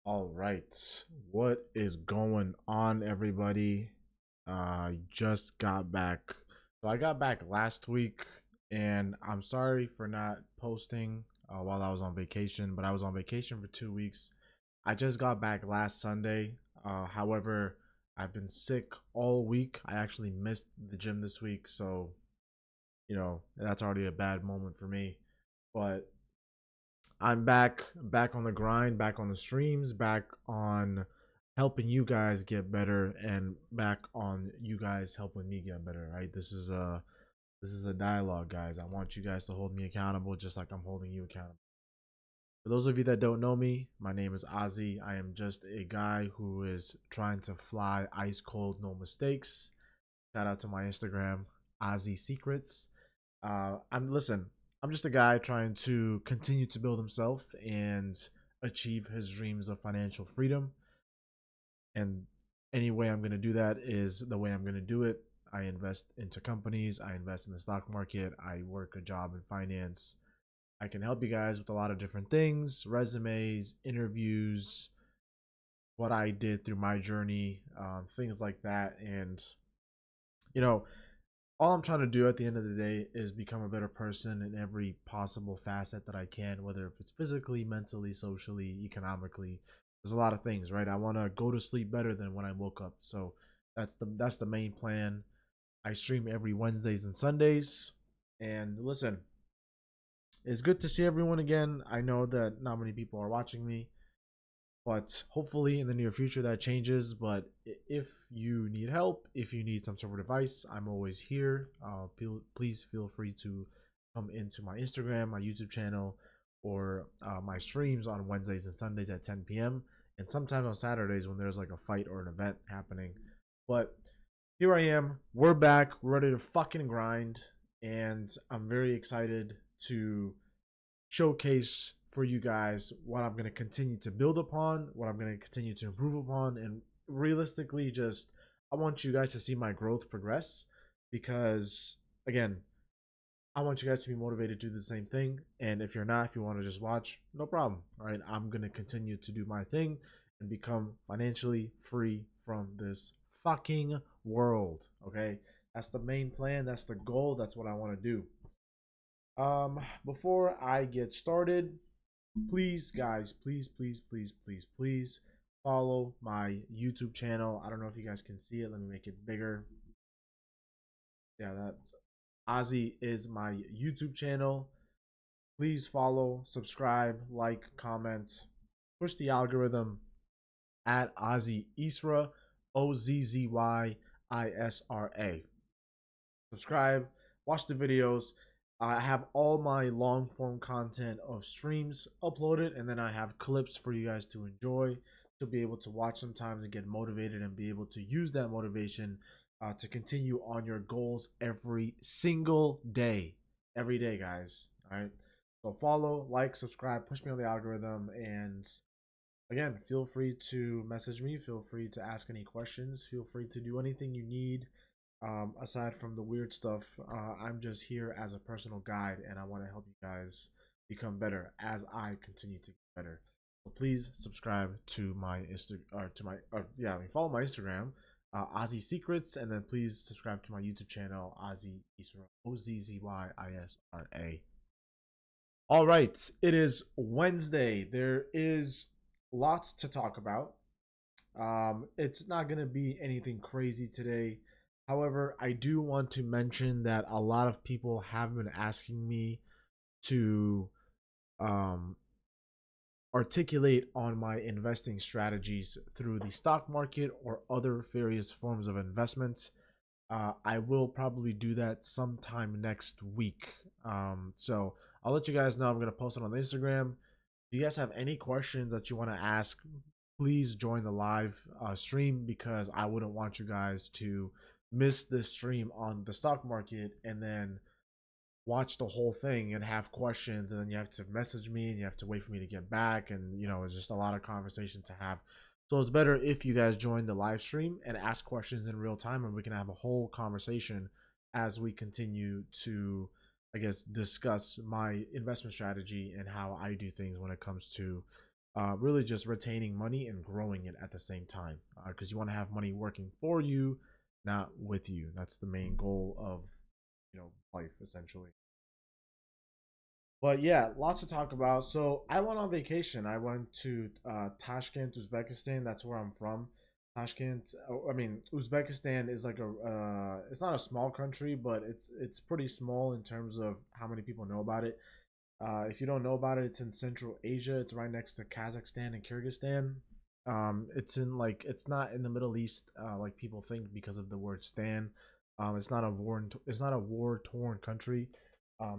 All right. What is going on, everybody? Just got back. So I got back last week, and I'm sorry for not posting while I was on vacation, but I was on vacation for 2 weeks. I just got back last Sunday. However, I've been sick all week. I actually missed the gym this week, so that's already a bad moment for me. But I'm back on the grind, back on the streams, back on helping you guys get better, and back on you guys helping me get better. Right? This is a dialogue, guys. I want you guys to hold me accountable, just like I'm holding you accountable. For those of you that don't know me, my name is Ozzy. I am just a guy who is trying to fly ice cold, no mistakes. Shout out to my Instagram, Ozzy Secrets. Listen. I'm just a guy trying to continue to build himself and achieve his dreams of financial freedom. And any way I'm going to do that is the way I'm going to do it. I invest into companies. I invest in the stock market. I work a job in finance. I can help you guys with a lot of different things: resumes, interviews, what I did through my journey, things like that. And you know, all I'm trying to do at the end of the day is become a better person in every possible facet that I can, whether if it's physically, mentally, socially, economically. There's a lot of things, right? I want to go to sleep better than when I woke up. So that's the main plan. I stream every Wednesdays and Sundays. And listen, it's good to see everyone again. I know that not many people are watching me, but hopefully in the near future that changes. But if you need help, if you need some sort of advice, I'm always here. Please feel free to come into my Instagram, my YouTube channel, or my streams on Wednesdays and Sundays at 10 p.m. and sometimes on Saturdays when there's like a fight or an event happening. But here I am. We're back. We're ready to fucking grind, and I'm very excited to showcase for you guys what I'm going to continue to build upon, what I'm going to continue to improve upon, and realistically, just I want you guys to see my growth progress because, again, I want you guys to be motivated to do the same thing. And if you're not, if you want to just watch, no problem. All right. I'm going to continue to do my thing and become financially free from this fucking world. Okay. That's the main plan. That's the goal. That's what I want to do. Before I get started, please, guys, please follow my YouTube channel. I don't know if you guys can see it. Let me make it bigger. Yeah, that's Ozzy is my YouTube channel. Please follow, subscribe, like, comment, push the algorithm at Ozzy Isra, OZZYISRA. Subscribe, watch the videos. I have all my long form content of streams uploaded, and then I have clips for you guys to enjoy, to be able to watch sometimes and get motivated and be able to use that motivation to continue on your goals every single day. Every day, guys. All right. So follow, like, subscribe, push me on the algorithm, and again, feel free to message me. Feel free to ask any questions. Feel free to do anything you need. Aside from the weird stuff, I'm just here as a personal guide, and I want to help you guys become better as I continue to get better. So please subscribe to my follow my Instagram, Ozzy Secrets, and then please subscribe to my YouTube channel, Ozzy Isra, OZZYISRA. All right, it is Wednesday. There is lots to talk about. It's not going to be anything crazy today. However, I do want to mention that a lot of people have been asking me to um, articulate on my investing strategies through the stock market or other various forms of investments. I will probably do that sometime next week. So I'll let you guys know. I'm going to post it on the Instagram. If you guys have any questions that you want to ask, please join the live stream because I wouldn't want you guys to miss this stream on the stock market and then watch the whole thing and have questions, and then you have to message me and you have to wait for me to get back, and it's just a lot of conversation to have. So it's better if you guys join the live stream and ask questions in real time, and we can have a whole conversation as we continue to, I guess, discuss my investment strategy and how I do things when it comes to really just retaining money and growing it at the same time, because you want to have money working for you, not with you. That's the main goal of life, essentially. But yeah, lots to talk about. So I went on vacation. I went to Tashkent, Uzbekistan. That's where I'm from. Tashkent. I mean, Uzbekistan is like a. It's not a small country, but it's pretty small in terms of how many people know about it. If you don't know about it, it's in Central Asia. It's right next to Kazakhstan and Kyrgyzstan. It's in like it's not in the Middle East, like people think because of the word "stan." It's not a war torn country.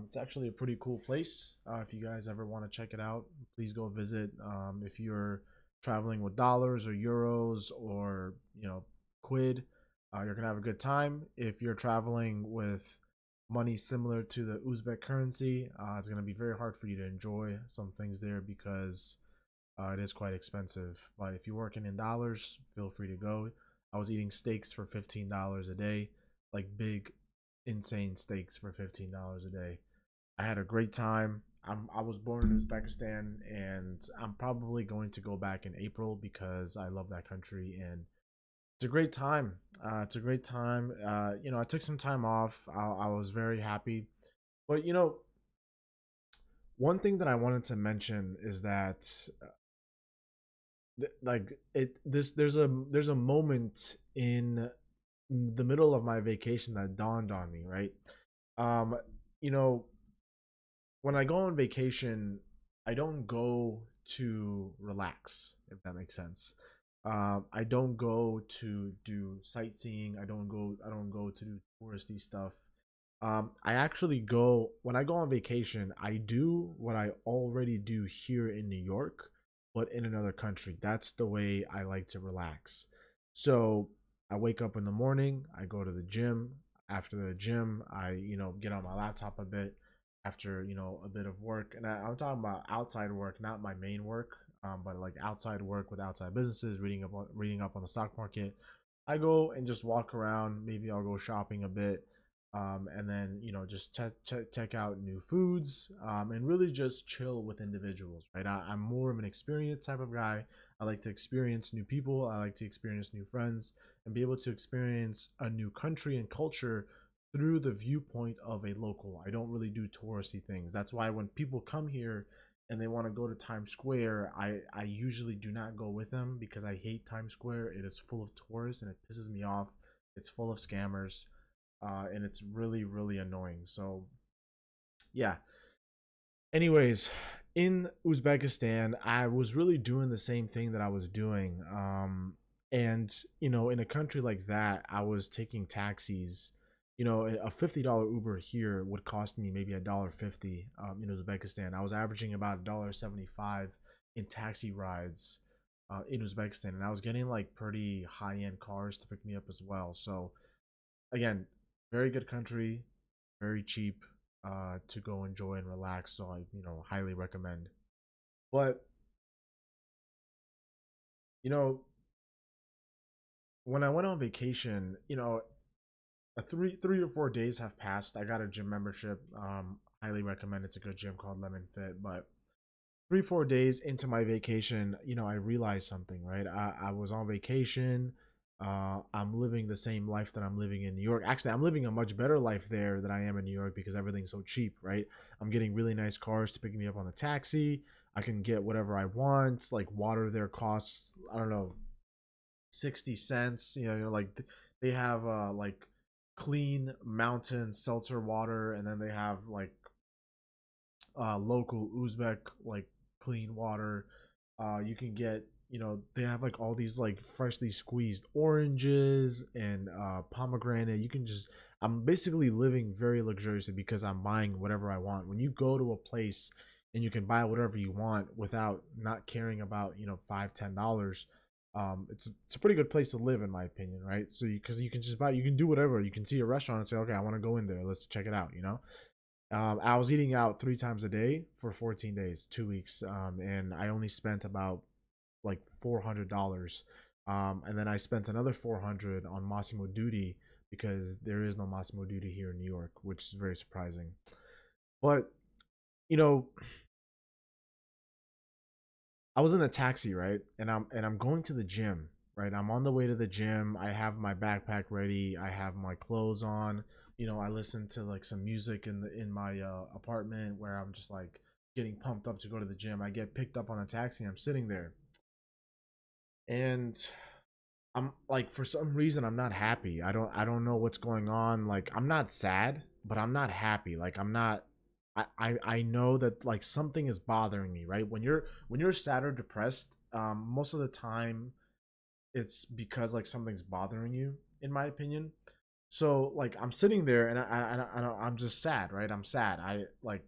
It's actually a pretty cool place. If you guys ever want to check it out, please go visit. If you're traveling with dollars or euros or quid, you're gonna have a good time. If you're traveling with money similar to the Uzbek currency, it's gonna be very hard for you to enjoy some things there because it is quite expensive. But if you're working in dollars, feel free to go. I was eating steaks for $15 a day, like big, insane steaks for $15 a day. I had a great time. I was born in Uzbekistan, and I'm probably going to go back in April because I love that country and it's a great time. It's a great time. I took some time off. I was very happy, but one thing that I wanted to mention is that like it this there's a moment in the middle of my vacation that dawned on me, right? um you know when I go on vacation, I don't go to relax, if that makes sense. I don't go to do sightseeing. I don't go to do touristy stuff. I actually go when I go on vacation. I do what I already do here in New York, but in another country. That's the way I like to relax. So I wake up in the morning. I go to the gym. After the gym, I get on my laptop a bit. After a bit of work, and I'm talking about outside work, not my main work, but like outside work with outside businesses, reading up on the stock market. I go and just walk around. Maybe I'll go shopping a bit, and then just check out new foods, and really just chill with individuals. Right, I'm more of an experience type of guy. I like to experience new people. I like to experience new friends and be able to experience a new country and culture through the viewpoint of a local. I don't really do touristy things. That's why when people come here and they want to go to Times Square, I usually do not go with them because I hate Times Square. It is full of tourists and it pisses me off. It's full of scammers, and it's really really annoying. So yeah. Anyways, in Uzbekistan, I was really doing the same thing that I was doing. And in a country like that, I was taking taxis. A $50 Uber here would cost me maybe $1.50. In Uzbekistan, I was averaging about $1.75 in taxi rides in Uzbekistan, and I was getting like pretty high end cars to pick me up as well. So again, very good country, very cheap to go enjoy and relax. So I highly recommend. But you know when I went on vacation, a three or 4 days have passed. I got a gym membership. Highly recommend. It's a good gym called Lemon Fit. But 3 4 days into my vacation, I realized something. Right, I was on vacation. I'm living the same life that I'm living in New York. Actually, I'm living a much better life there than I am in New York because everything's so cheap. Right, I'm getting really nice cars to pick me up on the taxi. I can get whatever I want. Like water there costs, I don't know, 60 cents. Like they have like clean mountain seltzer water, and then they have like local Uzbek like clean water. You can get they have like all these like freshly squeezed oranges and pomegranate. You can just I'm basically living very luxuriously because I'm buying whatever I want. When you go to a place and you can buy whatever you want without not caring about $5 10, it's a pretty good place to live in my opinion, right? So because you can just buy, you can do whatever. You can see a restaurant and say, okay, I want to go in there, let's check it out. I was eating out 3 times a day for 14 days, 2 weeks, and I only spent about like $400. And then I spent another 400 on Massimo Duty because there is no Massimo Duty here in New York, which is very surprising. But you know, I was in the taxi, right? And I'm going to the gym, right? I'm on the way to the gym. I have my backpack ready. I have my clothes on. I listen to like some music in my apartment where I'm just like getting pumped up to go to the gym. I get picked up on a taxi. I'm sitting there, and I'm like, for some reason I'm not happy. I don't know what's going on. Like, I'm not sad, but I'm not happy. Like, I'm not. I know that like something is bothering me, right? When you're sad or depressed, most of the time it's because like something's bothering you, in my opinion. So like I'm sitting there and I'm just sad, right? I'm sad. I like,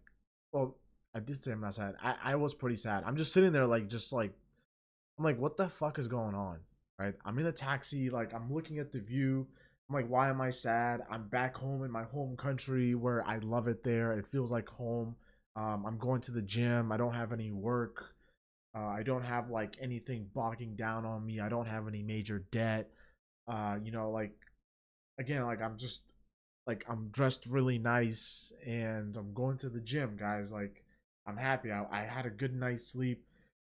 well, I did say I'm not sad. I was pretty sad. I'm just sitting there like, just like, I'm like, what the fuck is going on? Right? I'm in a taxi, like I'm looking at the view. I'm like, why am I sad? I'm back home in my home country where I love it there. It feels like home. I'm going to the gym. I don't have any work. I don't have like anything bogging down on me. I don't have any major debt. Like, again, like I'm just like, I'm dressed really nice and I'm going to the gym, guys. Like, I'm happy. I had a good night's sleep.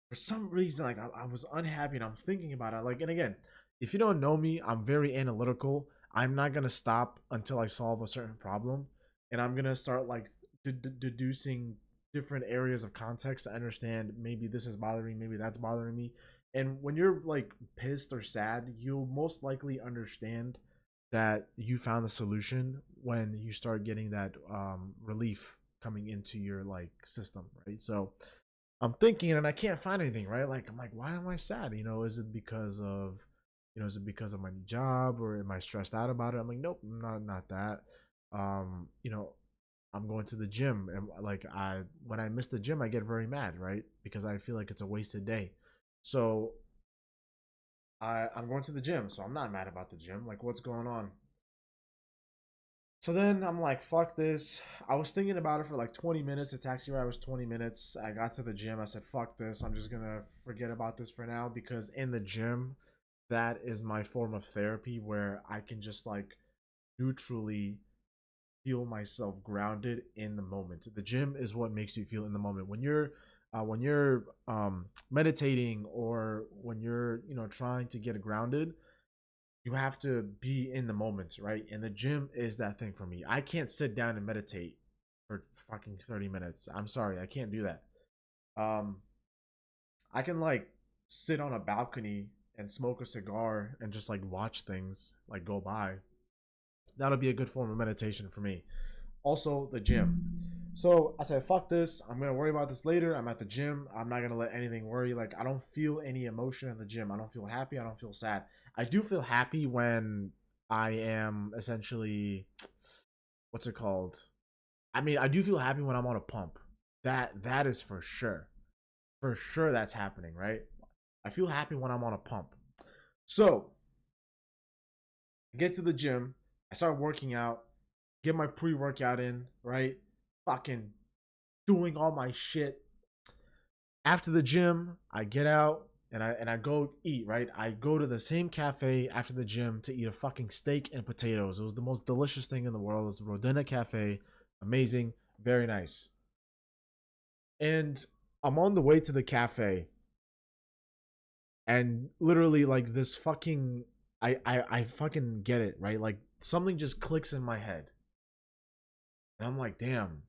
For some reason, like I was unhappy and I'm thinking about it. Like, and again, if you don't know me, I'm very analytical. I'm not gonna stop until I solve a certain problem, and I'm gonna start like deducing different areas of context to understand, maybe this is bothering me, maybe that's bothering me. And when you're like pissed or sad, you'll most likely understand that you found the solution when you start getting that relief coming into your like system, right? So I'm thinking and I can't find anything, right? Like, I'm like, why am I sad? Is it because of, is it because of my new job, or am I stressed out about it? I'm like, nope, not that. Um, you know, I'm going to the gym, and like, when I miss the gym, I get very mad, right? Because I feel like it's a wasted day. So I'm going to the gym, so I'm not mad about the gym. Like, what's going on? So then I'm like, fuck this. I was thinking about it for like 20 minutes. The taxi ride was 20 minutes. I got to the gym. I said, fuck this. I'm just going to forget about this for now, because in the gym, that is my form of therapy where I can just like neutrally feel myself grounded in the moment. The gym is what makes you feel in the moment. When you're meditating, or when you're, trying to get grounded, you have to be in the moment, right? And the gym is that thing for me. I can't sit down and meditate for fucking 30 minutes. I'm sorry, I can't do that. Um, I can like sit on a balcony and smoke a cigar and just like watch things like go by. That'll be a good form of meditation for me. Also, the gym. So I said, fuck this. I'm going to worry about this later. I'm at the gym. I'm not going to let anything worry. Like, I don't feel any emotion in the gym. I don't feel happy. I don't feel sad. I do feel happy when I am essentially, what's it called? I mean, I do feel happy when I'm on a pump. That is for sure. For sure that's happening, right? I feel happy when I'm on a pump. So, I get to the gym. I start working out. Get my pre-workout in, right? Fucking doing all my shit. After the gym, I get out and I go eat, right? I go to the same cafe after the gym to eat a fucking steak and potatoes. It was the most delicious thing in the world. It's Rodina Cafe. Amazing, very nice. And I'm on the way to the cafe, and literally like this fucking, I fucking get it, right? Like, something just clicks in my head. And I'm like, damn,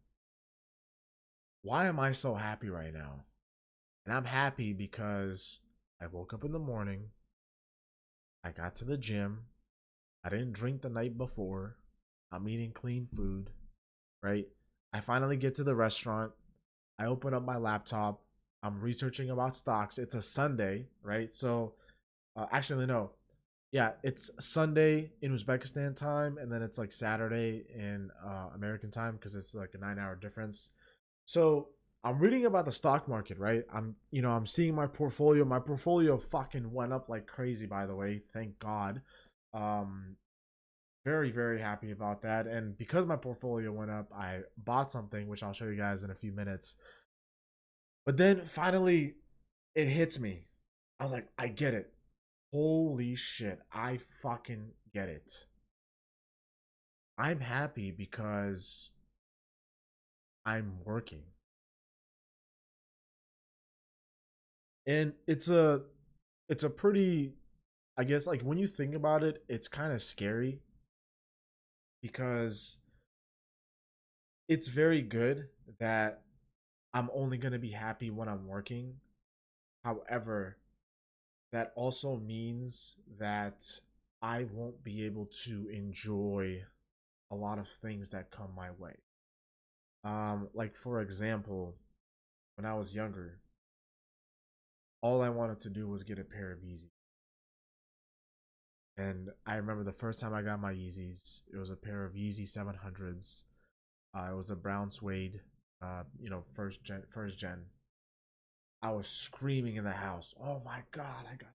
why am I so happy right now? And I'm happy because I woke up in the morning, I got to the gym, I didn't drink the night before, I'm eating clean food, right? I finally get to the restaurant, I open up my laptop, I'm researching about stocks. It's a Sunday, right? So, actually, no. Yeah, it's Sunday in Uzbekistan time, and then it's like Saturday in American time, because it's like a 9 hour difference. So I'm reading about the stock market, right? I'm seeing my portfolio. My portfolio fucking went up like crazy, by the way. Thank God. Um, very, very happy about that. And because my portfolio went up, I bought something, which I'll show you guys in a few minutes. But then finally, it hits me. I was like, I get it. Holy shit. I fucking get it. I'm happy because I'm working. And it's a pretty, I guess, like when you think about it, it's kind of scary because it's very good that I'm only going to be happy when I'm working. However, that also means that I won't be able to enjoy a lot of things that come my way. Like for example, when I was younger, all I wanted to do was get a pair of Yeezys. And I remember the first time I got my Yeezys, it was a pair of Yeezy 700s. It was a brown suede, first gen. I was screaming in the house, "Oh my god, I got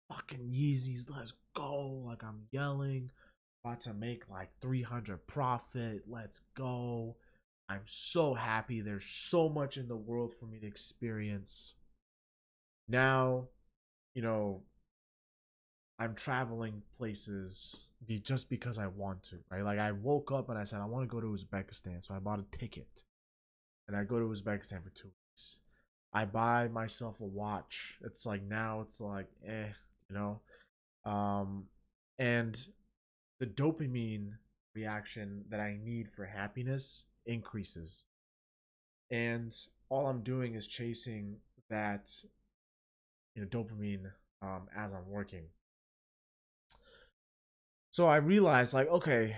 fucking Yeezys! Let's go!" Like I'm yelling, about to make like 300 profit. Let's go! I'm so happy. There's so much in the world for me to experience. Now, you know, I'm traveling places just because I want to, right? Like I woke up and I said I want to go to Uzbekistan, so I bought a ticket and I go to Uzbekistan for 2 weeks. I buy myself a watch. It's like now it's like you know. Um, and the dopamine reaction that I need for happiness increases, and all I'm doing is chasing that dopamine as I'm working. So I realized like, okay,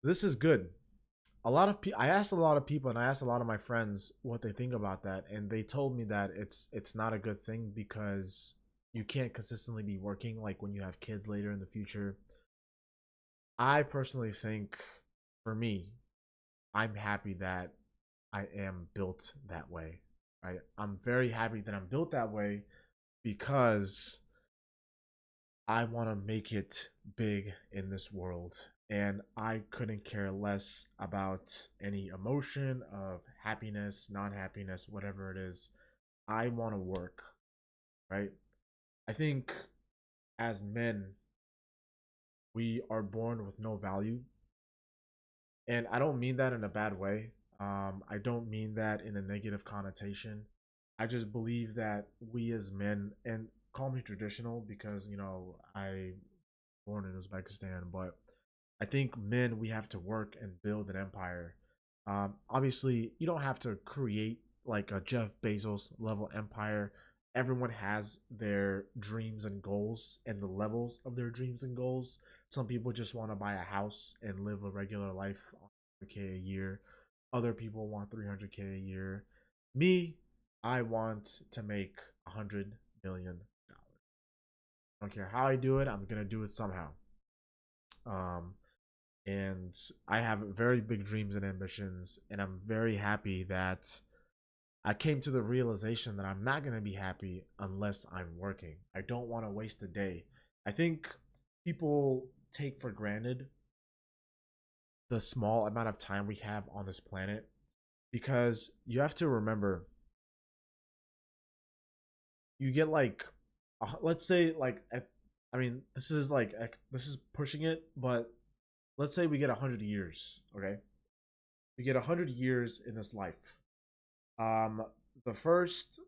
this is good. A lot of people, I asked a lot of people and I asked a lot of my friends what they think about that, and they told me that it's not a good thing because you can't consistently be working like when you have kids later in the future. I personally think, for me, I'm happy that I am built that way. Right? I'm very happy that I'm built that way because I want to make it big in this world. And I couldn't care less about any emotion of happiness, non happiness, whatever it is. I want to work, right? I think as men, we are born with no value. And I don't mean that in a bad way. I don't mean that in a negative connotation. I just believe that we as men, and call me traditional because, I born in Uzbekistan, but I think men, we have to work and build an empire. Obviously, you don't have to create like a Jeff Bezos level empire. Everyone has their dreams and goals and the levels of their dreams and goals. Some people just want to buy a house and live a regular life on 100K a year. Other people want 300K a year. Me, I want to make $100 million. I don't care how I do it. I'm gonna do it somehow. Um, and I have very big dreams and ambitions, and I'm very happy that I came to the realization that I'm not going to be happy unless I'm working. I don't want to waste a day. I think people take for granted the small amount of time we have on this planet because you have to remember, you get like let's say like I mean, this is like this is pushing it, but let's say we get 100 years, okay? We get 100 years in this life. Um, the first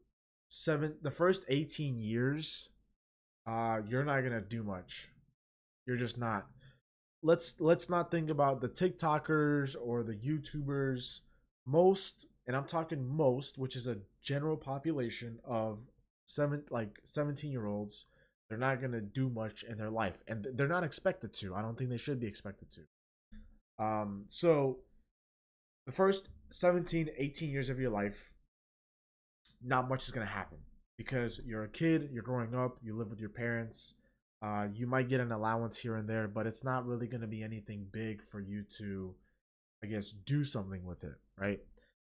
18 years, you're not gonna do much. You're just not. Let's not think about the TikTokers or the YouTubers. Most, and I'm talking most, which is a general population of 17-year-olds. They're not gonna do much in their life, and they're not expected to. I don't think they should be expected to. So the first 17, 18 years of your life, not much is going to happen because you're a kid, you're growing up, you live with your parents. You might get an allowance here and there, but it's not really going to be anything big for you to, I guess, do something with it, right?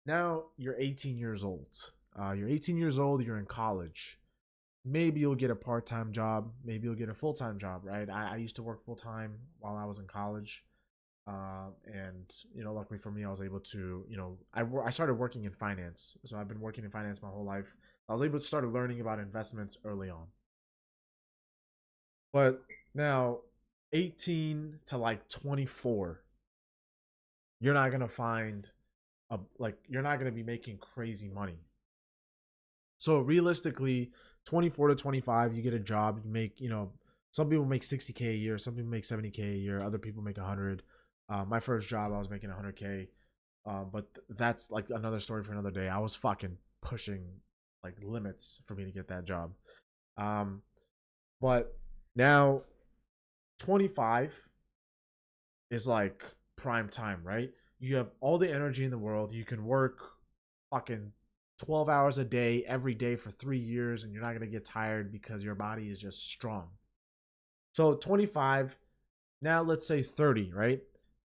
Now you're 18 years old. You're 18 years old, you're in college. Maybe you'll get a part time job, maybe you'll get a full time job, right? I used to work full time while I was in college. And luckily for me, I was able to, I started working in finance, so I've been working in finance my whole life. I was able to start learning about investments early on. But now, 18 to like 24, you're not gonna find you're not gonna be making crazy money. So realistically, 24 to 25, you get a job, you make, some people make 60K a year, some people make 70K a year, other people make 100. My first job, I was making 100K. But that's like another story for another day. I was fucking pushing like limits for me to get that job. Um, but now 25 is like prime time, right? You have all the energy in the world. You can work fucking 12 hours a day every day for 3 years, and you're not going to get tired because your body is just strong. So 25, now let's say 30, right?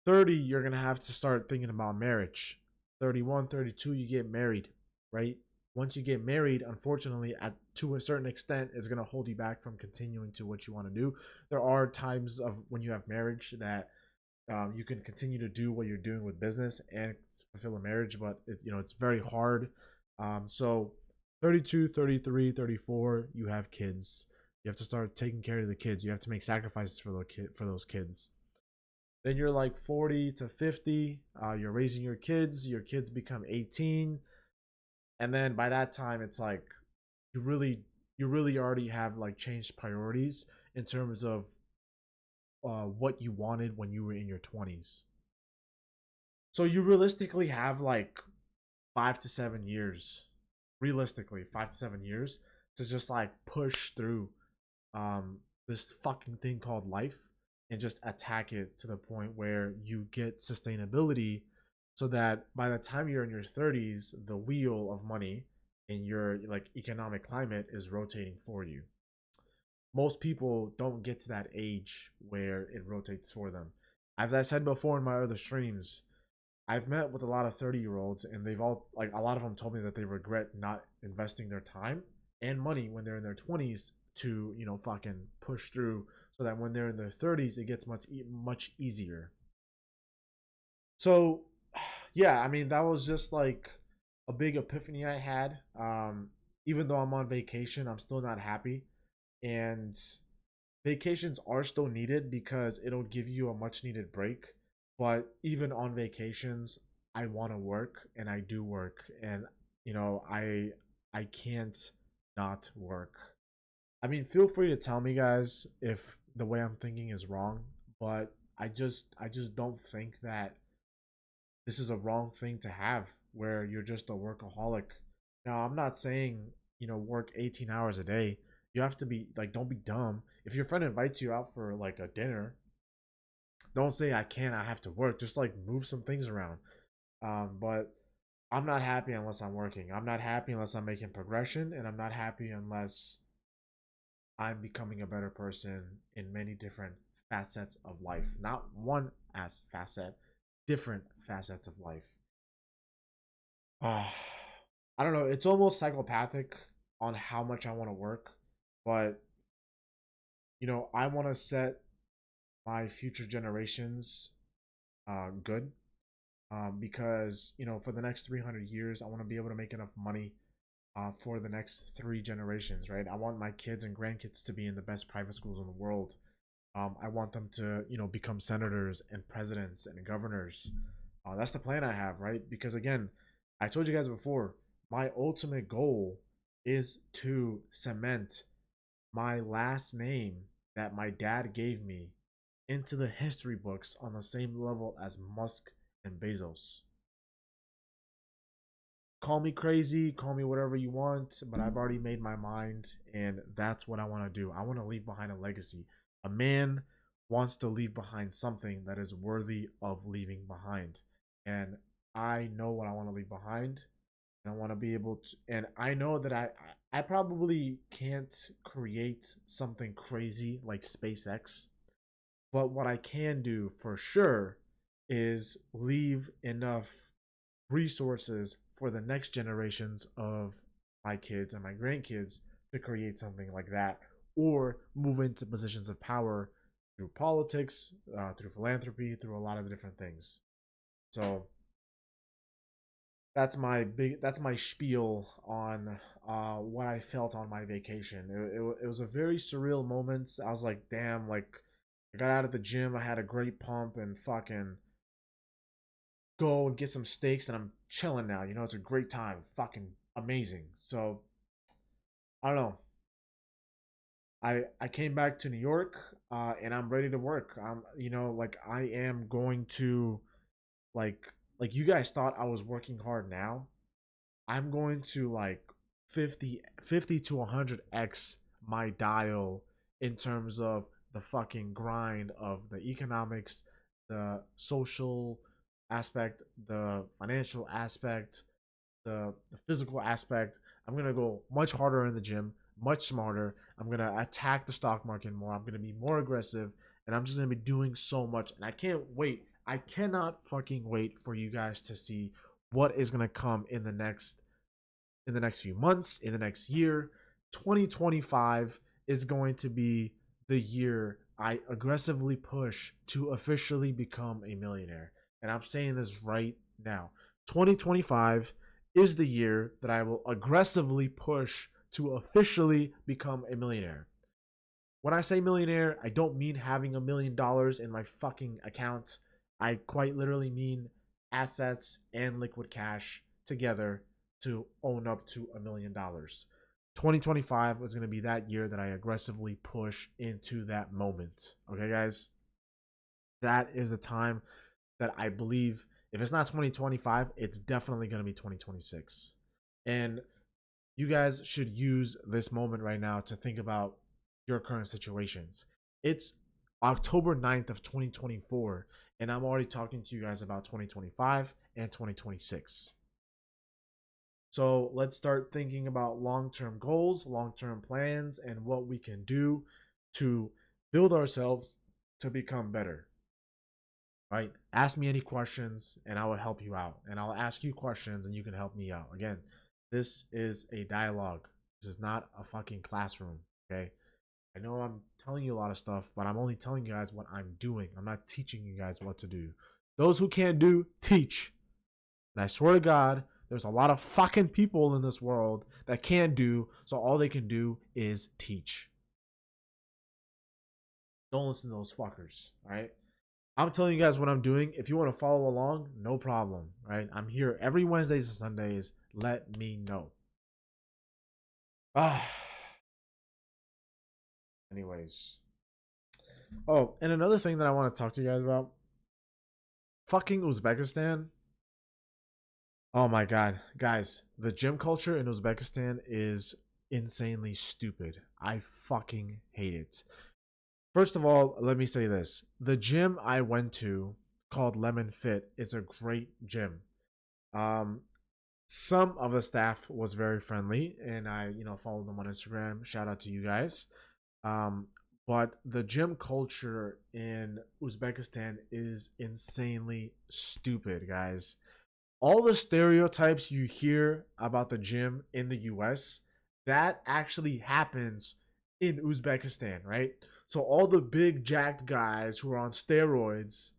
30, you're going to have to start thinking about marriage. 31, 32, you get married, right? Once you get married, unfortunately, to a certain extent, it's going to hold you back from continuing to what you want to do. There are times of when you have marriage that you can continue to do what you're doing with business and fulfill a marriage, but it's very hard. So 32, 33, 34, you have kids. You have to start taking care of the kids. You have to make sacrifices for those kids. Then you're like 40 to 50. You're raising your kids. Your kids become 18, and then by that time, it's like you really already have like changed priorities in terms of what you wanted when you were in your 20s. So you realistically have like 5 to 7 years, realistically 5 to 7 years to just like push through this fucking thing called life and just attack it to the point where you get sustainability so that by the time you're in your 30s, the wheel of money in your like economic climate is rotating for you. Most people don't get to that age where it rotates for them. As I said before in my other streams, I've met with a lot of 30-year-olds, and they've all, like, a lot of them told me that they regret not investing their time and money when they're in their 20s to, fucking push through so that when they're in their 30s, it gets much easier. So, yeah, I mean, that was just like a big epiphany I had. Even though I'm on vacation, I'm still not happy. And vacations are still needed because it'll give you a much needed break. But even on vacations, I want to work and I do work, and I can't not work. I mean, feel free to tell me, guys, if the way I'm thinking is wrong, but I just don't think that this is a wrong thing to have where you're just a workaholic. Now, I'm not saying, work 18 hours a day. You have to be like, don't be dumb. If your friend invites you out for like a dinner, don't say I can't, I have to work. Just like move some things around. But I'm not happy unless I'm working. I'm not happy unless I'm making progression, and I'm not happy unless I'm becoming a better person in many different facets of life. Not one as facet, different facets of life. I don't know. It's almost psychopathic on how much I want to work, but I want to set my future generations good. Because for the next 300 years, I want to be able to make enough money for the next 3 generations, right? I want my kids and grandkids to be in the best private schools in the world. I want them to, become senators and presidents and governors. That's the plan I have, right? Because again, I told you guys before, my ultimate goal is to cement my last name that my dad gave me into the history books on the same level as Musk and Bezos. Call me crazy, call me whatever you want, but I've already made my mind, and that's what I want to do. I want to leave behind a legacy. A man wants to leave behind something that is worthy of leaving behind. And I know what I want to leave behind. And I want to be able to, and I know that I probably can't create something crazy like SpaceX, but what I can do for sure is leave enough resources for the next generations of my kids and my grandkids to create something like that, or move into positions of power through politics, through philanthropy, through a lot of different things. So that's my spiel on what I felt on my vacation. It was a very surreal moment. I was like, damn, like I got out of the gym, I had a great pump, and fucking go and get some steaks, and I'm chilling now. It's a great time, fucking amazing. So I don't know. I came back to New York, and I'm ready to work. Like I am going to like like you guys thought I was working hard now. I'm going to like 50 to 100x my dial in terms of the fucking grind of the economics, the social aspect, the financial aspect, the physical aspect. I'm gonna go much harder in the gym, much smarter. I'm gonna attack the stock market more. I'm gonna be more aggressive, and I'm just gonna be doing so much. And I can't wait. I cannot fucking wait for you guys to see what is gonna come in the next few months, in the next year. 2025 is going to be the year I aggressively push to officially become a millionaire. And I'm saying this right now. 2025 is the year that I will aggressively push to officially become a millionaire. When I say millionaire, I don't mean having $1 million in my fucking account. I quite literally mean assets and liquid cash together to own up to $1 million. 2025 is going to be that year that I aggressively push into that moment. Okay, guys? That is the time that I believe if it's not 2025, it's definitely going to be 2026. And you guys should use this moment right now to think about your current situations. It's October 9th of 2024, and I'm already talking to you guys about 2025 and 2026. So let's start thinking about long-term goals, long-term plans, and what we can do to build ourselves to become better. Right? Ask me any questions and I will help you out. And I'll ask you questions and you can help me out. Again, this is a dialogue. This is not a fucking classroom. Okay. I know I'm telling you a lot of stuff, but I'm only telling you guys what I'm doing. I'm not teaching you guys what to do. Those who can't do, teach. And I swear to God, there's a lot of fucking people in this world that can't do, so all they can do is teach. Don't listen to those fuckers. All right. I'm telling you guys what I'm doing. If you want to follow along, no problem, right? I'm here every Wednesdays and Sundays. Let me know. Ah, anyways. Oh, and another thing that I want to talk to you guys about. Fucking Uzbekistan. Oh my god, guys, the gym culture in Uzbekistan is insanely stupid. I fucking hate it. First of all, let me say this. The gym I went to called Lemon Fit is a great gym. Um, some of the staff was very friendly and I followed them on Instagram. Shout out to you guys. um but the gym culture in Uzbekistan is insanely stupid, guys. All the stereotypes you hear about the gym in the US, that actually happens in Uzbekistan, right? So all the big jacked guys who are on steroids,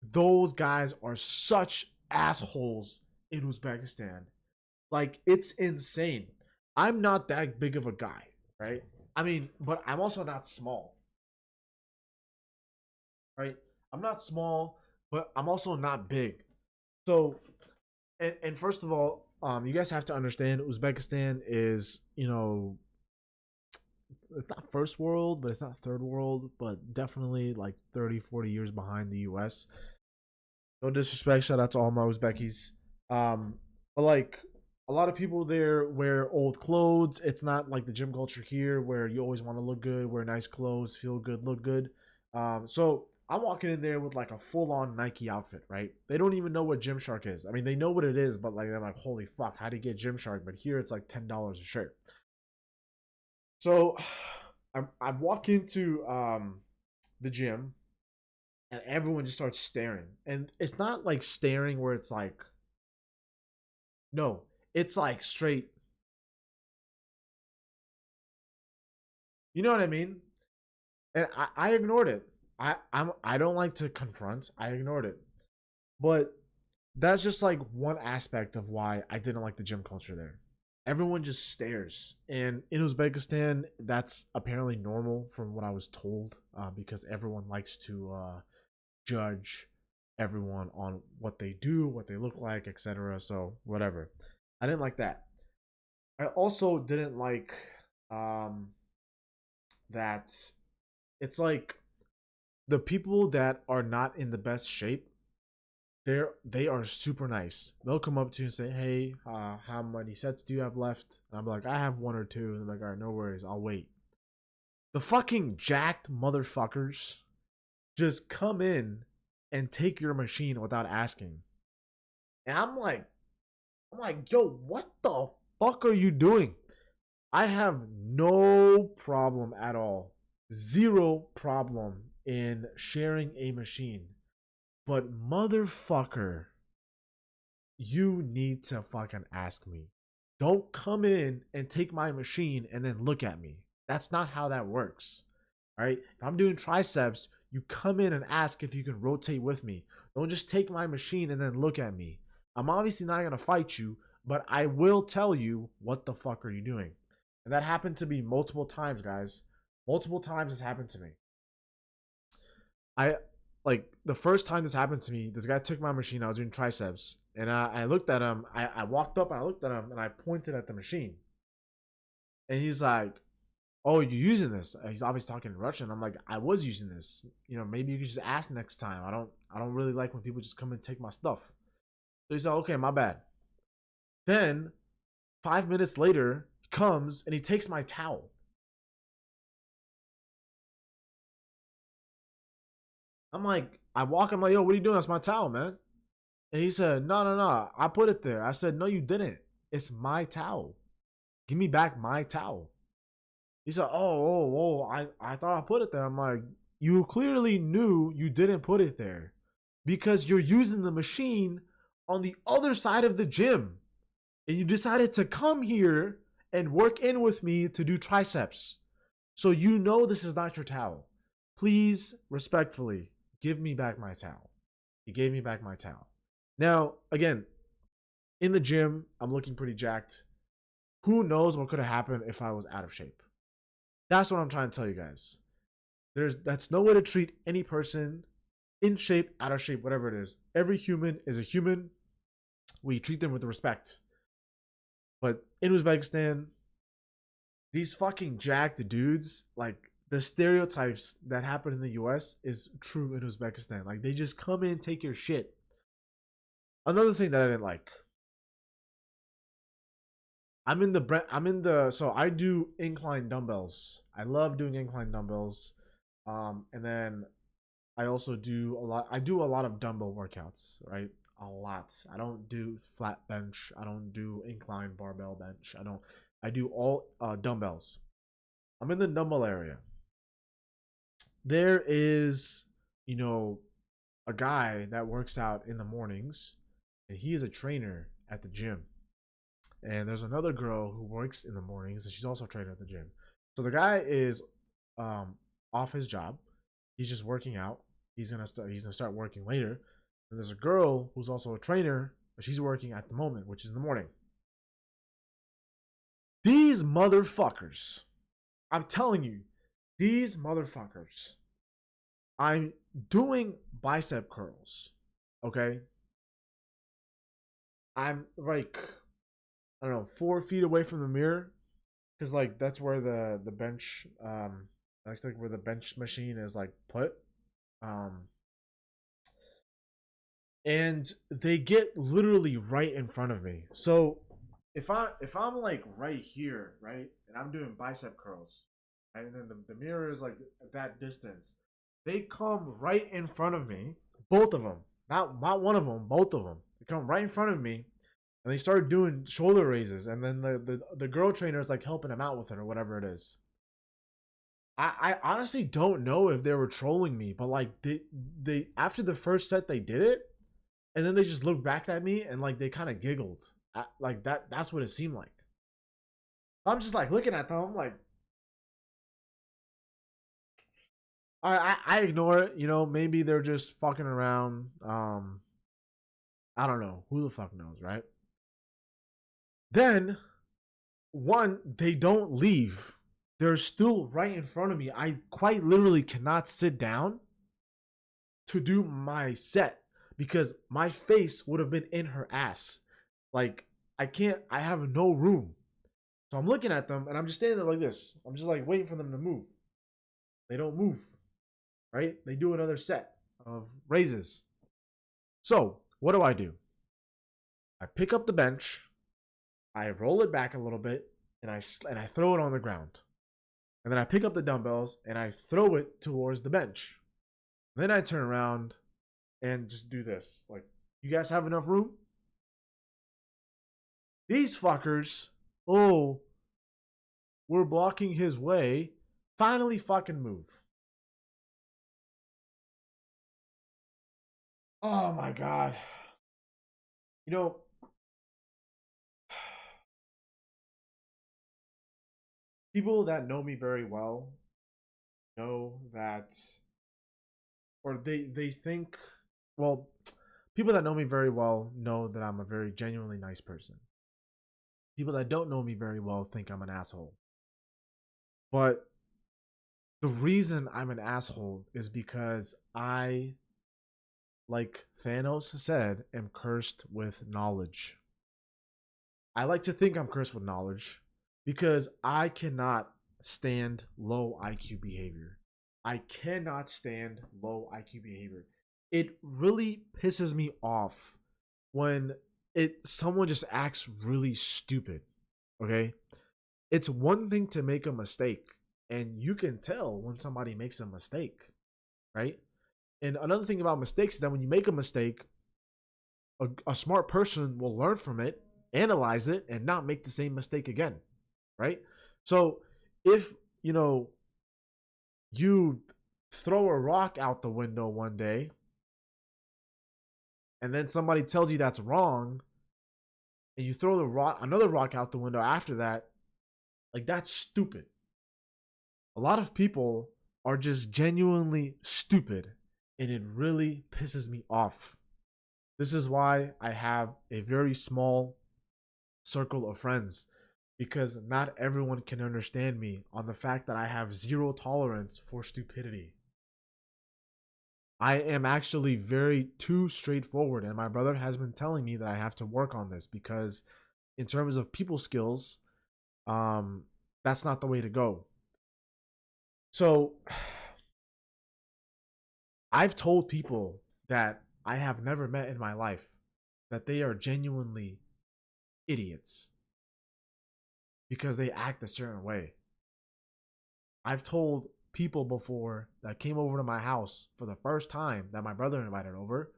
those guys are such assholes in Uzbekistan. Like, it's insane. I'm not that big of a guy, right? I mean, but I'm also not small, right? I'm not small, but I'm also not big. So, and first of all, you guys have to understand Uzbekistan is, it's not first world, but it's not third world, but definitely like 30, 40 years behind the US. No disrespect, shout out to all my Uzbekis. But like a lot of people there wear old clothes. It's not like the gym culture here where you always want to look good, wear nice clothes, feel good, look good. So I'm walking in there with like a full on Nike outfit, right? They don't even know what Gymshark is. I mean, they know what it is, but like they're like, holy fuck, how do you get Gymshark? But here it's like $10 a shirt. So I walk into the gym and everyone just starts staring. And it's not like staring where it's like, no, it's like straight. You know what I mean? And I ignored it. I don't like to confront. I ignored it. But that's just like one aspect of why I didn't like the gym culture there. Everyone just stares, and in Uzbekistan, that's apparently normal from what I was told, because everyone likes to judge everyone on what they do, what they look like, etc. So whatever. I didn't like that. I also didn't like um that it's like the people that are not in the best shape, they are super nice. They'll come up to you and say, "Hey, how many sets do you have left?" And I'm like, "I have one or two." And they're like, "All right, no worries, I'll wait." The fucking jacked motherfuckers just come in and take your machine without asking. And I'm like, yo, what the fuck are you doing? I have no problem at all, zero problem in sharing a machine. But motherfucker, you need to fucking ask me. Don't come in and take my machine and then look at me. That's not how that works. All right. If I'm doing triceps, you come in and ask if you can rotate with me. Don't just take my machine and then look at me. I'm obviously not going to fight you, but I will tell you what the fuck are you doing. And that happened to me multiple times, guys. Multiple times this happened to me. I like the first time this happened to me, this guy took my machine. I was doing triceps, and I looked at him. I walked up and I looked at him, and I pointed at the machine. And he's like, "Oh, you're using this?" He's obviously talking in Russian. I'm like, "I was using this. You know, maybe you could just ask next time. I don't really like when people just come and take my stuff." So he said, "Okay, my bad." Then 5 minutes later, he comes and he takes my towel. I'm like, I walk. I'm like, "Yo, what are you doing? That's my towel, man." And he said, "No, no, no. I put it there." I said, "No, you didn't. It's my towel. Give me back my towel." He said, I thought I put it there." I'm like, "You clearly knew you didn't put it there because you're using the machine on the other side of the gym. And you decided to come here and work in with me to do triceps. So you know this is not your towel. Please, respectfully, give me back my towel." He gave me back my towel. Now, again, in the gym, I'm looking pretty jacked. Who knows what could have happened if I was out of shape? That's what I'm trying to tell you guys. That's no way to treat any person in shape, out of shape, whatever it is. Every human is a human. We treat them with respect. But in Uzbekistan, these fucking jacked dudes, like the stereotypes that happen in the US is true in Uzbekistan. Like they just come in, take your shit. Another thing that I didn't like. So I do incline dumbbells. I love doing incline dumbbells. And then I also do a lot of dumbbell workouts, right? A lot. I don't do flat bench. I don't do incline barbell bench. I do all dumbbells. I'm in the dumbbell area. There is, you know, a guy that works out in the mornings, and he is a trainer at the gym. And there's another girl who works in the mornings, and she's also a trainer at the gym. So the guy is um, off his job. He's just working out. He's gonna start working later. And there's a girl who's also a trainer, but she's working at the moment, which is in the morning. These motherfuckers, I'm telling you, these motherfuckers. I'm doing bicep curls. Okay. I'm like, I don't know, 4 feet away from the mirror. Cause like that's where the bench that's like where the bench machine is like put. Um and they get literally right in front of me. So if I'm like right here, right, and I'm doing bicep curls, and then the mirror is like at that distance, they come right in front of me, both of them, not one of them, both of them. They come right in front of me, and they start doing shoulder raises, and then the girl trainer is like helping them out with it or whatever it is. I honestly don't know if they were trolling me, but like they after the first set they did it, and then they just looked back at me and like they kind of giggled. Like that's what it seemed like. I'm just like looking at them. I'm like, I ignore it. You know, maybe they're just fucking around. I don't know. Who the fuck knows, right? Then one, they don't leave. They're still right in front of me. I quite literally cannot sit down to do my set because my face would have been in her ass. Like I can't. I have no room. So I'm looking at them and I'm just standing there like this. I'm just like waiting for them to move. They don't move, right? They do another set of raises. So what do? I pick up the bench, I roll it back a little bit, and I throw it on the ground. And then I pick up the dumbbells and I throw it towards the bench. Then I turn around and just do this. Like, you guys have enough room? These fuckers, oh, we're blocking his way, finally fucking move. Oh my God. You know, people that know me very well know that, or they think, well, people that know me very well know that I'm a very genuinely nice person. People that don't know me very well think I'm an asshole. But the reason I'm an asshole is because I, like Thanos said, am cursed with knowledge. I like to think I'm cursed with knowledge because I cannot stand low IQ behavior. I cannot stand low IQ behavior. It really pisses me off when someone just acts really stupid. Okay? It's one thing to make a mistake, and you can tell when somebody makes a mistake, right? And another thing about mistakes is that when you make a mistake, a smart person will learn from it, analyze it, and not make the same mistake again, right? So if, you throw a rock out the window one day, and then somebody tells you that's wrong, and you throw another rock out the window after that, like, that's stupid. A lot of people are just genuinely stupid, and it really pisses me off. This is why I have a very small circle of friends, because not everyone can understand me on the fact that I have zero tolerance for stupidity. I am actually very too straightforward, and my brother has been telling me that I have to work on this, because in terms of people skills, that's not the way to go. So I've told people that I have never met in my life that they are genuinely idiots because they act a certain way. I've told people before that came over to my house for the first time that my brother invited over,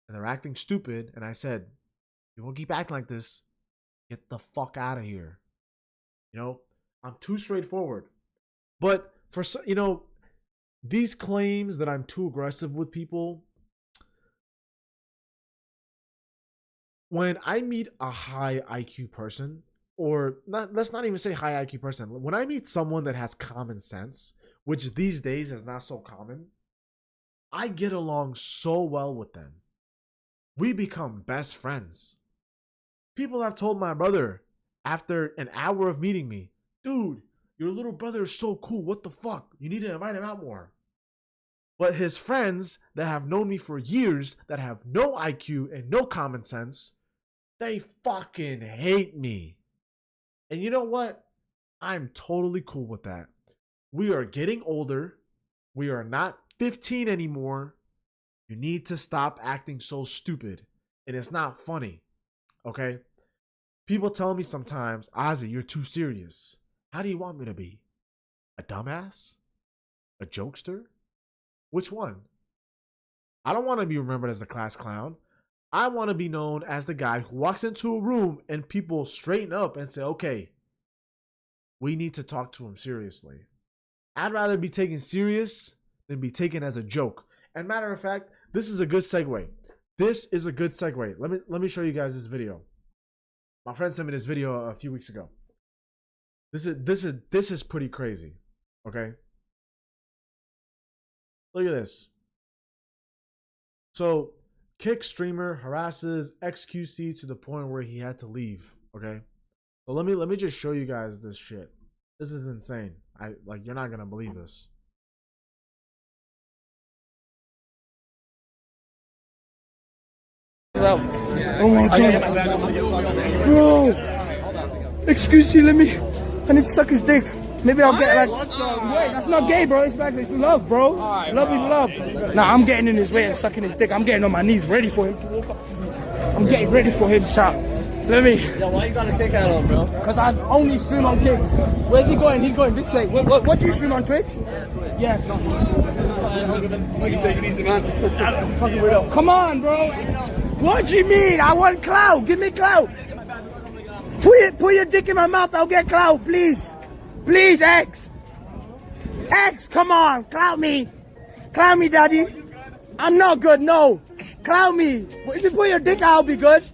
and they're acting stupid, and I said, you won't keep acting like this, get the fuck out of here. I'm too straightforward. But for these claims that I'm too aggressive with people, when I meet a high IQ person, or let's not even say high IQ person, when I meet someone that has common sense, which these days is not so common, I get along so well with them. We become best friends. People have told my brother after an hour of meeting me, dude, your little brother is so cool. What the fuck? You need to invite him out more. But his friends that have known me for years, that have no IQ and no common sense, they fucking hate me. And you know what? I'm totally cool with that. We are getting older. We are not 15 anymore. You need to stop acting so stupid. And it's not funny. Okay? People tell me sometimes, Ozzy, you're too serious. How do you want me to be? A dumbass? A jokester? Which one? I don't want to be remembered as the class clown. I want to be known as the guy who walks into a room and people straighten up and say, okay, we need to talk to him seriously. I'd rather be taken serious than be taken as a joke. And matter of fact, this is a good segue. This is a good segue. Let me show you guys this video. My friend sent me this video a few weeks ago. This is pretty crazy. Okay? Look at this. So, Kick streamer harasses XQC to the point where he had to leave. Okay? So let me just show you guys this shit. This is insane. You're not gonna believe this. Oh my god. Bro! Excuse me, I need to suck his dick. Maybe I'll get like, wait, that's not gay, bro. It's like, it's love, bro. Love is love. Nah, I'm getting in his way and sucking his dick. I'm getting on my knees, ready for him to walk up to me. I'm getting ready for him, chap. Let me. Yo, why you got a kick out on, bro? Because I only stream on Kick. Where's he going? He's going this way. What do you stream on Twitch? Yeah, no. You can take it easy, man. Fucking weirdo. Come on, bro. What do you mean? I want clout. Give me clout. Put your dick in my mouth. I'll get clout, please. Please, X. X, come on. Clout me. Clout me, daddy. I'm not good, no. Clout me. If you put your dick out, I'll be good.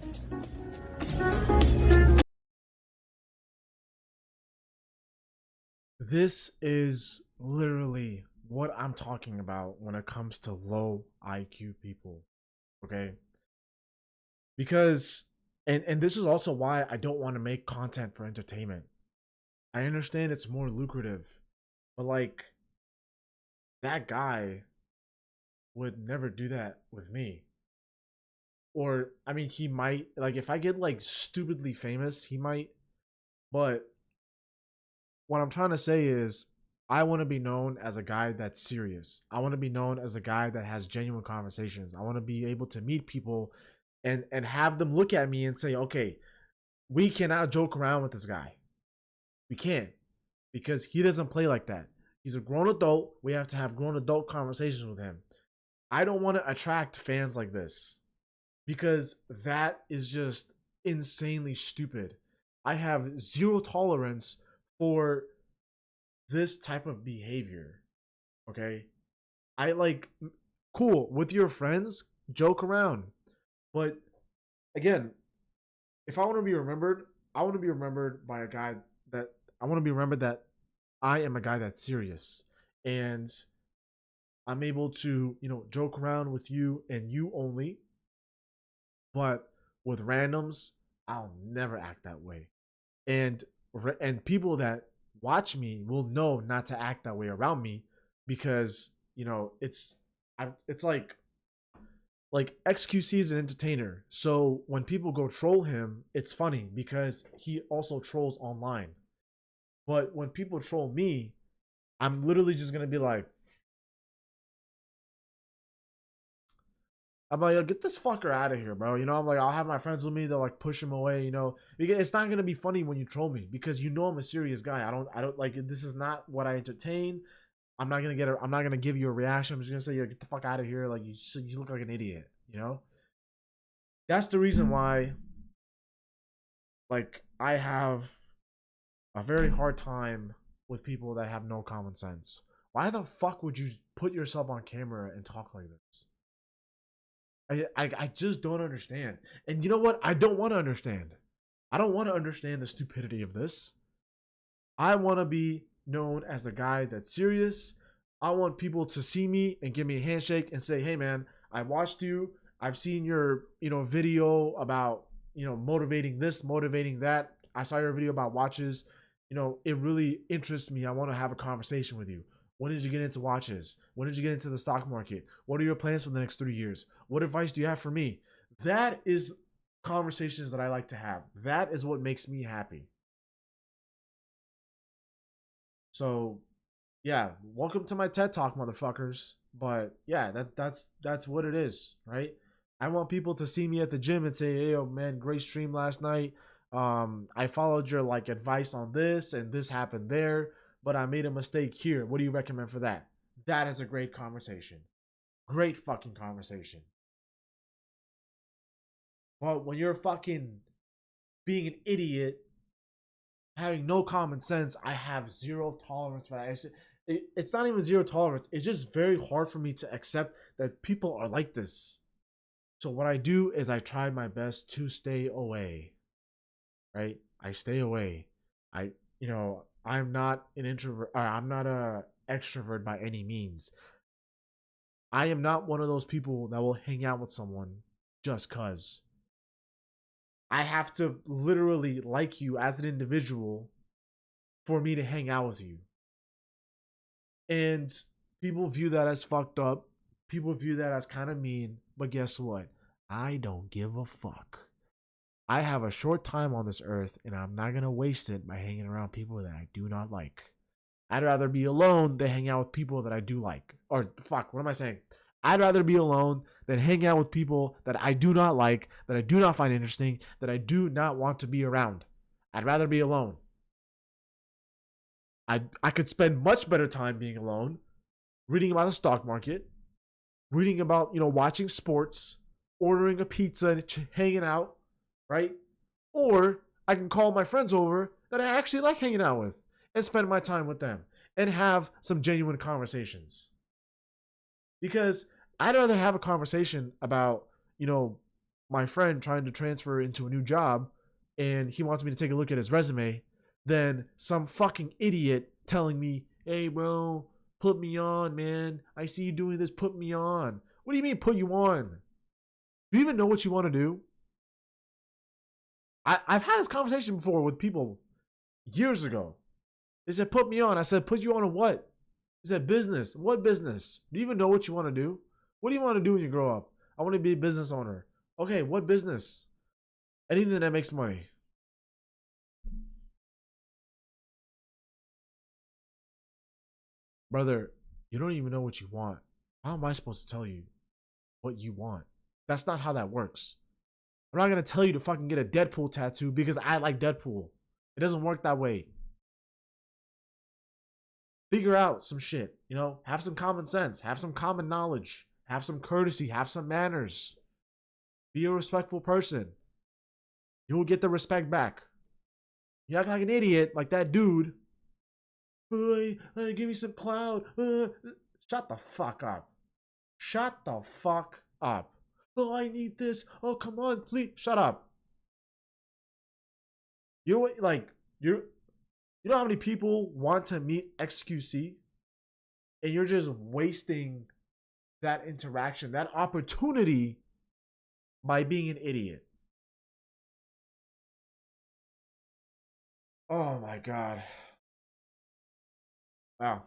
This is literally what I'm talking about when it comes to low IQ people. Okay? Because and this is also why I don't want to make content for entertainment. I understand it's more lucrative, but like that guy would never do that with me. Or I mean he might, like if I get like stupidly famous, he might, but what I'm trying to say is I want to be known as a guy that's serious. I want to be known as a guy that has genuine conversations. I want to be able to meet people and have them look at me and say, okay, we cannot joke around with this guy. We can't, because he doesn't play like that. He's a grown adult. We have to have grown adult conversations with him. I don't want to attract fans like this because that is just insanely stupid. I have zero tolerance for this type of behavior. Okay? I like, cool, with your friends, joke around. But again, if I want to be remembered, I want to be remembered by a guy that I want to be remembered that I am a guy that's serious and I'm able to, joke around with you and you only. But with randoms, I'll never act that way. And people that watch me will know not to act that way around me because, it's like XQC is an entertainer. So when people go troll him, it's funny because he also trolls online. But when people troll me, I'm literally just gonna be like, yo, get this fucker out of here, bro. I'm like, I'll have my friends with me. They'll like push him away. It's not gonna be funny when you troll me because I'm a serious guy. I don't like. This is not what I entertain. I'm not gonna give you a reaction. I'm just gonna say, yo, get the fuck out of here. Like you look like an idiot. That's the reason why. Like I have a very hard time with people that have no common sense. Why the fuck would you put yourself on camera and talk like this? I just don't understand. And you know what? I don't want to understand. I don't want to understand the stupidity of this. I want to be known as a guy that's serious. I want people to see me and give me a handshake and say, hey man, I watched you. I've seen your, video about, motivating this, motivating that. I saw your video about watches. It really interests me. I want to have a conversation with you. When did you get into watches? When did you get into the stock market? What are your plans for the next 3 years? What advice do you have for me? That is conversations that I like to have. That is what makes me happy. So, yeah, welcome to my TED Talk, motherfuckers. But yeah, that's what it is, right? I want people to see me at the gym and say, hey, yo, man, great stream last night. I followed your like advice on this and this happened there, but I made a mistake here. What do you recommend for that? That is a great conversation. Great fucking conversation. But when you're fucking being an idiot, having no common sense, I have zero tolerance for that. It's not even zero tolerance. It's just very hard for me to accept that people are like this. So what I do is I try my best to stay away. Right? I stay away. I'm not an introvert. I'm not a extrovert by any means. I am not one of those people that will hang out with someone just cuz. I have to literally like you as an individual for me to hang out with you. And people view that as fucked up. People view that as kind of mean. But guess what? I don't give a fuck. I have a short time on this earth, and I'm not gonna waste it by hanging around people that I do not like. I'd rather be alone than hang out with people that I do like. Or fuck, what am I saying? I'd rather be alone than hang out with people that I do not like, that I do not find interesting, that I do not want to be around. I'd rather be alone. I could spend much better time being alone, reading about the stock market, reading about, watching sports, ordering a pizza and hanging out, right? Or I can call my friends over that I actually like hanging out with and spend my time with them and have some genuine conversations. Because I'd rather have a conversation about, my friend trying to transfer into a new job and he wants me to take a look at his resume than some fucking idiot telling me, hey, bro, put me on, man. I see you doing this. Put me on. What do you mean put you on? Do you even know what you want to do? I've had this conversation before with people years ago. They said, put me on. I said, put you on a what? He said, business. What business? Do you even know what you want to do? What do you want to do when you grow up? I want to be a business owner. Okay, what business? Anything that makes money. Brother, you don't even know what you want. How am I supposed to tell you what you want? That's not how that works. I'm not going to tell you to fucking get a Deadpool tattoo because I like Deadpool. It doesn't work that way. Figure out some shit, have some common sense, have some common knowledge, have some courtesy, have some manners. Be a respectful person. You'll get the respect back. You act like an idiot, like that dude. Give me some clout. Shut the fuck up. Shut the fuck up. Oh, I need this. Oh, come on, please. Shut up. You know how many people want to meet XQC? And you're just wasting that interaction, that opportunity by being an idiot. Oh my God. Wow.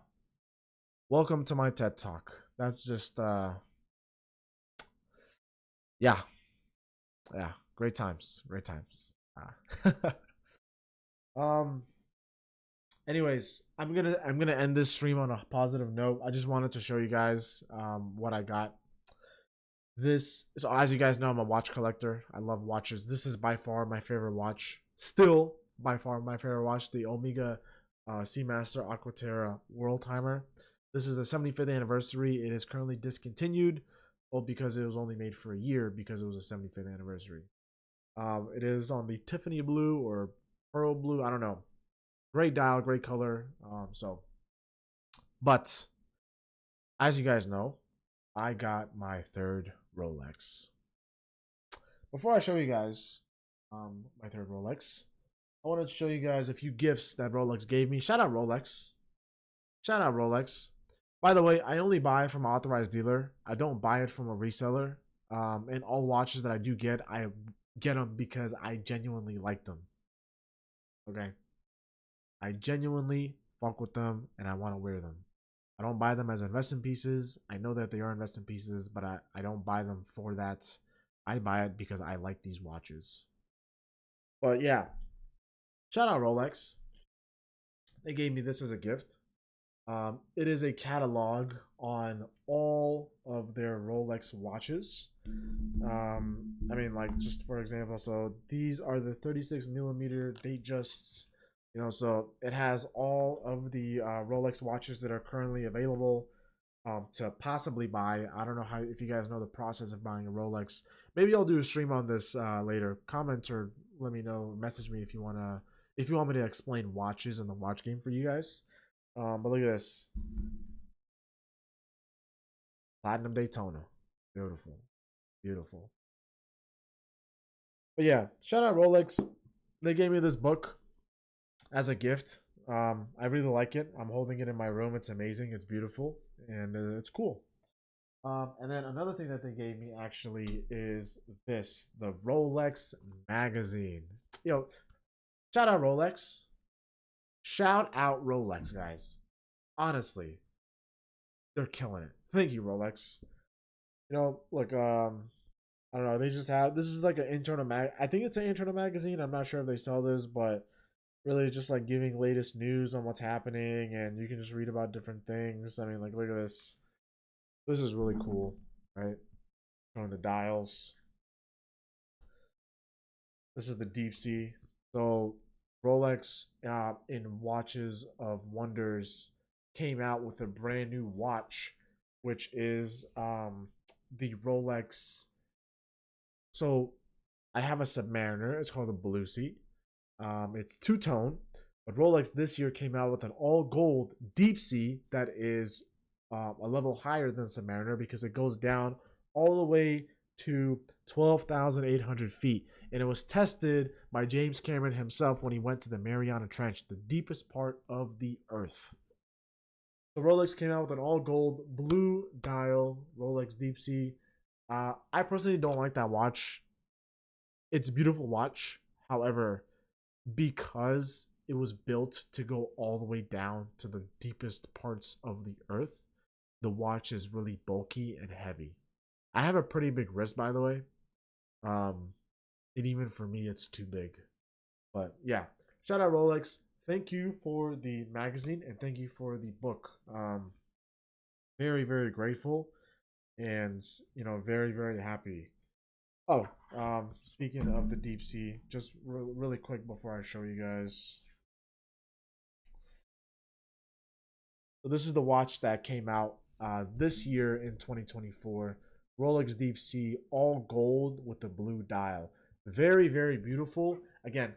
Welcome to my TED Talk. That's just yeah. Great times. Anyways, I'm gonna end this stream on a positive note. I just wanted to show you guys what I got. So as you guys know, I'm a watch collector. I love watches. This is by far my favorite watch. Still by far my favorite watch, the Omega Seamaster Aquaterra World Timer. This is the 75th anniversary. It is currently discontinued, well, because it was only made for a year because it was a 75th anniversary. It is on the Tiffany blue or pearl blue. I don't know. Great dial, great color. But as you guys know, I got my third Rolex. Before I show you guys my third Rolex, I wanted to show you guys a few gifts that Rolex gave me. Shout out Rolex. Shout out Rolex. By the way, I only buy from an authorized dealer. I don't buy it from a reseller. And all watches that I do get, I get them because I genuinely like them. Okay? I genuinely fuck with them and I want to wear them. I don't buy them as investment pieces. I know that they are investment pieces, but I don't buy them for that. I buy it because I like these watches. But yeah. Shout out Rolex. They gave me this as a gift. It is a catalog on all of their Rolex watches. I mean, like, just for example, so these are the 36mm Datejusts. So it has all of the Rolex watches that are currently available to possibly buy. I don't know if you guys know the process of buying a Rolex. Maybe I'll do a stream on this later. Comment or let me know. Message me if you want me to explain watches and the watch game for you guys. But look at this. Platinum Daytona. Beautiful. But yeah, shout out Rolex. They gave me this book as a gift. I really like it. I'm holding it in my room. It's amazing. It's beautiful. And it's cool. And then another thing that they gave me actually is this. The Rolex magazine. Shout out Rolex. Shout out Rolex, guys. Honestly. They're killing it. Thank you, Rolex. Look, I don't know. They just have this is like an internal mag. I think it's an internal magazine. I'm not sure if they sell this, but really it's just like giving latest news on what's happening, and you can just read about different things. I mean, like look at this. This is really cool, right? Showing the dials. This is the Deep Sea. So Rolex, in Watches of Wonders, came out with a brand new watch, which is the Rolex. So I have a Submariner. It's called the Blue Sea. It's two-tone, but Rolex this year came out with an all-gold Deep Sea that is a level higher than Submariner because it goes down all the way to 12,800 feet. And it was tested by James Cameron himself when he went to the Mariana Trench, the deepest part of the Earth. The Rolex came out with an all-gold blue dial Rolex Deep Sea. I personally don't like that watch. It's a beautiful watch. However, because it was built to go all the way down to the deepest parts of the Earth, the watch is really bulky and heavy. I have a pretty big wrist, by the way. And even for me, it's too big. But yeah, shout out Rolex. Thank you for the magazine and thank you for the book. Very, very grateful and, you know, very, very happy. Oh, speaking of the Deep Sea, just really quick before I show you guys. So this is the watch that came out this year in 2024. Rolex Deep Sea, all gold with the blue dial. Very, very beautiful. Again,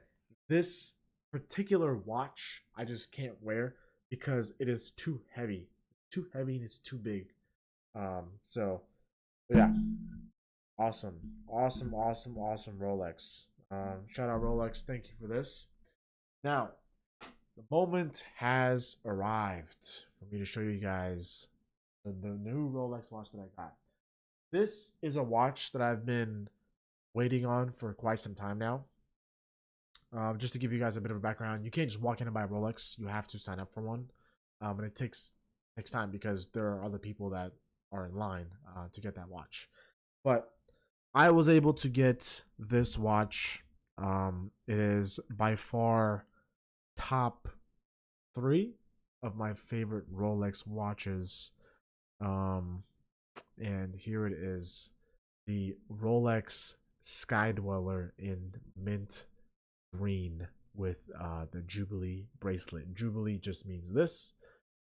this particular watch I just can't wear because it is too heavy. Too heavy and it's too big. So yeah. Awesome. Awesome, awesome, awesome Rolex. Shout out Rolex. Thank you for this. Now, the moment has arrived for me to show you guys the new Rolex watch that I got. This is a watch that I've been waiting on for quite some time now. Just to give you guys a bit of a background, you can't just walk in and buy a Rolex. You have to sign up for one. And it takes time because there are other people that are in line to get that watch. But I was able to get this watch. It is by far top 3 of my favorite Rolex watches. And here it is, the Rolex Skydweller in mint green with the Jubilee bracelet. Jubilee just means this.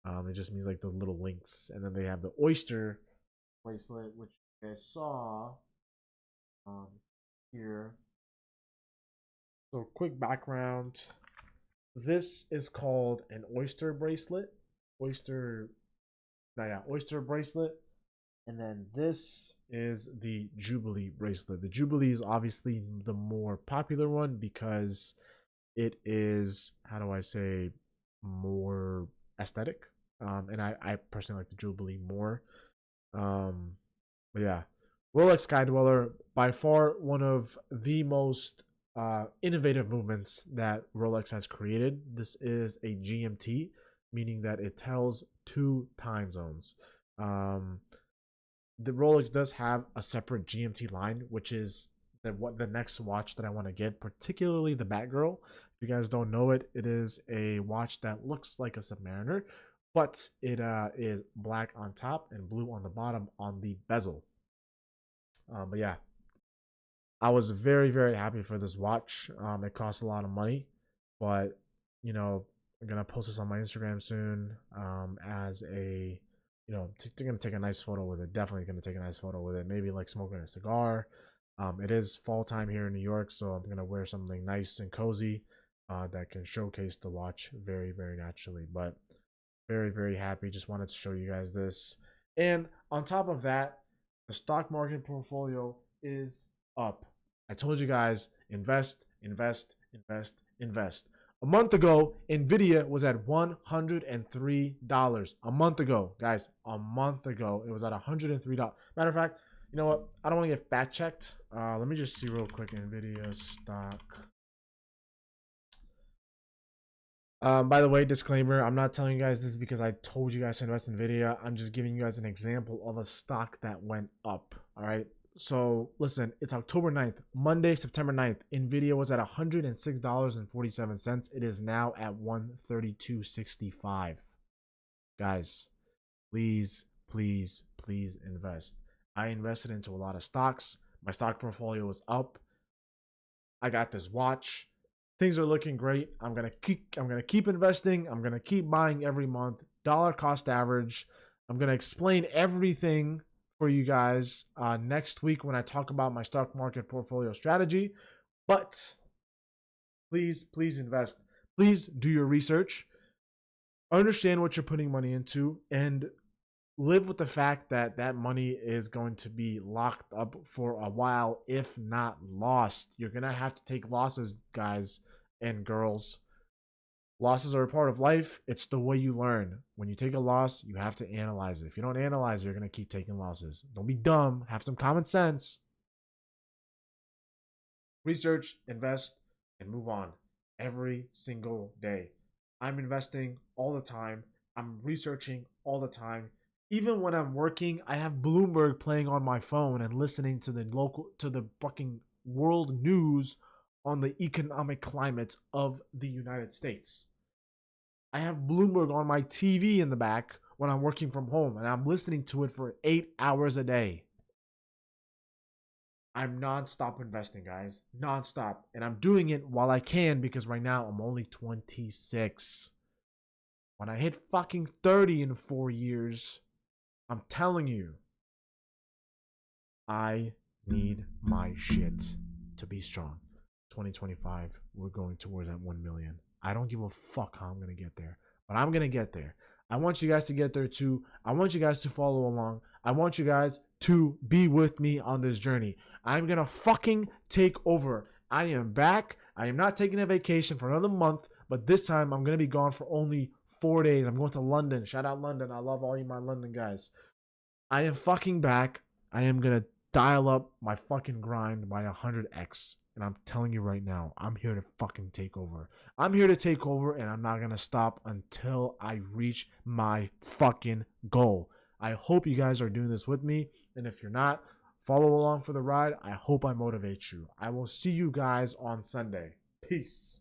It just means like the little links, and then they have the Oyster bracelet, which I saw here. So quick background. This is called an Oyster bracelet. Oyster bracelet. And then this is the Jubilee bracelet. The Jubilee is obviously the more popular one because it is, how do I say, more aesthetic. And I personally like the Jubilee more. But yeah, Rolex Skydweller, by far one of the most innovative movements that Rolex has created. This is a GMT, meaning that it tells 2 time zones. The Rolex does have a separate GMT line, which is the next watch that I want to get, particularly the Batgirl. If you guys don't know it, it is a watch that looks like a Submariner, but it is black on top and blue on the bottom on the bezel. But yeah, I was very, very happy for this watch. It costs a lot of money, but you know, I'm gonna post this on my Instagram soon as a, you know, gonna take a nice photo with it. Definitely gonna take a nice photo with it. Maybe like smoking a cigar. It is fall time here in New York, so I'm gonna wear something nice and cozy that can showcase the watch very, very naturally. But very, very happy. Just wanted to show you guys this. And on top of that, the stock market portfolio is up. I told you guys, invest, invest, invest, invest. A month ago, Nvidia was at $103. A month ago, guys, a month ago, it was at $103. Matter of fact, you know what? I don't want to get fact checked. Let me just see real quick. Nvidia stock. By the way, disclaimer, I'm not telling you guys this because I told you guys to invest in Nvidia. I'm just giving you guys an example of a stock that went up. All right. So listen, it's October 9th, Monday, September 9th. Nvidia was at $106.47. It is now at $132.65. Guys, please, please, please invest. I invested into a lot of stocks. My stock portfolio is up. I got this watch. Things are looking great. I'm gonna keep investing. I'm gonna keep buying every month. Dollar cost average. I'm gonna explain everything for you guys next week when I talk about my stock market portfolio strategy. But please, please invest. Please do your research. Understand what you're putting money into, and live with the fact that that money is going to be locked up for a while, if not lost. You're going to have to take losses, guys and girls. Losses are a part of life. It's the way you learn. When you take a loss, you have to analyze it. If you don't analyze it, you're going to keep taking losses. Don't be dumb. Have some common sense. Research, invest, and move on every single day. I'm investing all the time. I'm researching all the time. Even when I'm working, I have Bloomberg playing on my phone and listening to the fucking world news on the economic climate of the United States. I have Bloomberg on my TV in the back when I'm working from home, and I'm listening to it for 8 hours a day. I'm nonstop investing, guys. Nonstop. And I'm doing it while I can, because right now I'm only 26. When I hit fucking 30 in 4 years, I'm telling you, I need my shit to be strong. 2025, we're going towards that 1 million. I don't give a fuck how I'm going to get there, but I'm going to get there. I want you guys to get there too. I want you guys to follow along. I want you guys to be with me on this journey. I'm going to fucking take over. I am back. I am not taking a vacation for another month, but this time I'm going to be gone for only 4 days. I'm going to London. Shout out London. I love all you my London guys. I am fucking back. I am going to dial up my fucking grind by 100x. And I'm telling you right now, I'm here to fucking take over. I'm here to take over, and I'm not going to stop until I reach my fucking goal. I hope you guys are doing this with me. And if you're not, follow along for the ride. I hope I motivate you. I will see you guys on Sunday. Peace.